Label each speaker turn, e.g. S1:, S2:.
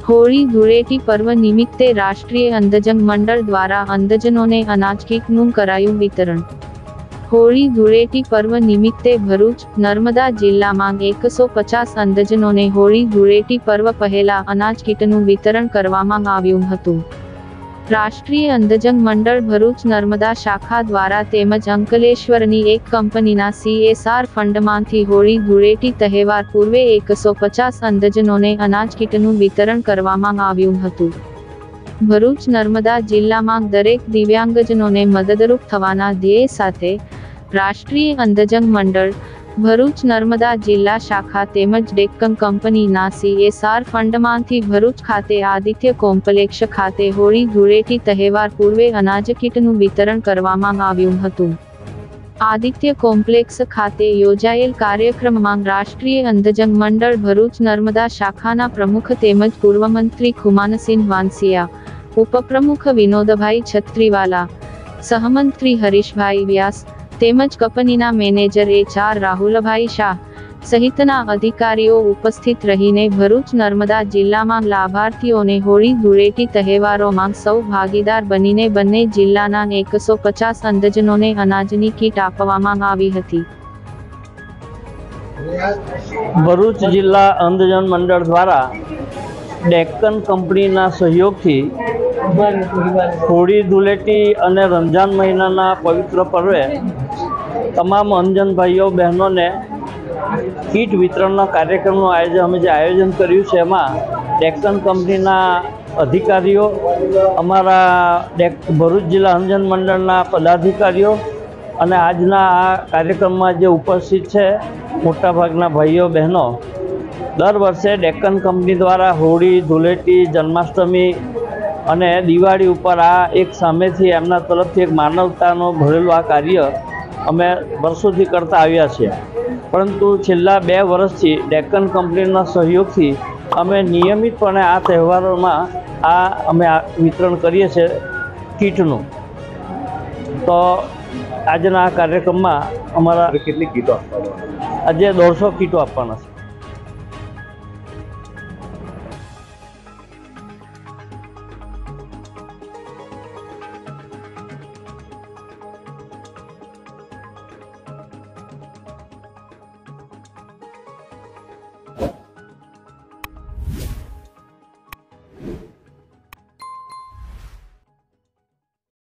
S1: હોળી ધૂળેટી પર્વ નિમિત્તે રાષ્ટ્રીય અંધજન મંડળ દ્વારા અંધજનોને અનાજ કીટનું કરાયું વિતરણ। હોળી ધૂળેટી પર્વ નિમિત્તે ભરૂચ, નર્મદા જિલ્લામાં 150 અંધજનોને હોળી ધૂળેટી પર્વ પહેલા અનાજ કીટનું વિતરણ કરવામાં આવ્યું હતું। રાષ્ટ્રીય અંધજન મંડળ ભરૂચ નર્મદા શાખા દ્વારા તેમજ અંકલેશ્વરની એક કંપનીના CSR ફંડમાંથી હોળી ધૂળેટી તહેવાર પૂર્વે 150 અંધજનોને અનાજ કીટનું વિતરણ કરવામાં આવ્યું હતું। ભરૂચ નર્મદા જિલ્લામાં દરેક દિવ્યાંગજનોને મદદરૂપ થવાના ધ્યેય સાથે રાષ્ટ્રીય અંધજન મંડળ ભરૂચ નર્મદા જિલ્લા શાખા તેમજ ડેક્કન કંપનીના CSR ફંડમાંથી ભરૂચ ખાતે આદિત્ય કોમ્પ્લેક્ષ ખાતે હોળી ધૂળેટી તહેવાર પૂર્વે અનાજ કીટનું વિતરણ કરવામાં આવ્યું હતું। આદિત્ય કોમ્પ્લેક્ષ ખાતે યોજાયેલ કાર્યક્રમમાં રાષ્ટ્રીય અંધજન મંડળ ભરૂચ નર્મદા શાખાના પ્રમુખ તેમજ પૂર્વ મંત્રી ખુમાનસિંહ વાનસિયા, ઉપપ્રમુખ વિનોદભાઈ છત્રીવાલા, સહમંત્રી હરીશભાઈ વ્યાસ તેમજ કંપનીના મેનેજર HR રાહુલભાઈ શાહ સહિતના અધિકારીઓ ઉપસ્થિત રહીને ભરૂચ નર્મદા જિલ્લામાં લાભાર્થીઓને હોળી ધૂળેટી તહેવારોમાં સૌ ભાગીદાર બનીને બંને જિલ્લાના 150 અંધજનોને અનાજની કીટ આપવામાં આવી હતી।
S2: ભરૂચ જિલ્લા અંધજન મંડળ દ્વારા ડેક્કન કંપનીના સહયોગથી હોળી ધૂળેટી અને રમજાન મહિનાના પવિત્ર પર્વે તમામ અંધજન ભાઈઓ બહેનોને કીટ વિતરણના કાર્યક્રમનું આયોજન કર્યું છે। એમાં ડેક્કન કંપનીના અધિકારીઓ, અમારા ભરૂચ જિલ્લા અંધજન મંડળના પદાધિકારીઓ અને આજના આ કાર્યક્રમમાં જે ઉપસ્થિત છે મોટાભાગના ભાઈઓ બહેનો દર વર્ષે ડેક્કન કંપની દ્વારા હોળી ધૂળેટી, જન્માષ્ટમી અને દિવાળી ઉપર આ એક સામેથી એમના તરફથી એક માનવતાનો ભરેલું આ કાર્ય અમે વર્ષોથી કરતા આવ્યા છીએ। પરંતુ છેલ્લા 2 વર્ષથી ડેક્કન કંપનીના સહયોગથી અમે નિયમિતપણે આ તહેવારોમાં અમે વિતરણ કરીએ છીએ કીટનું। તો આજના આ કાર્યક્રમમાં અમારા
S3: કેટલી કીટો આપવામાં?
S2: આજે 150 કીટો આપવાના છે।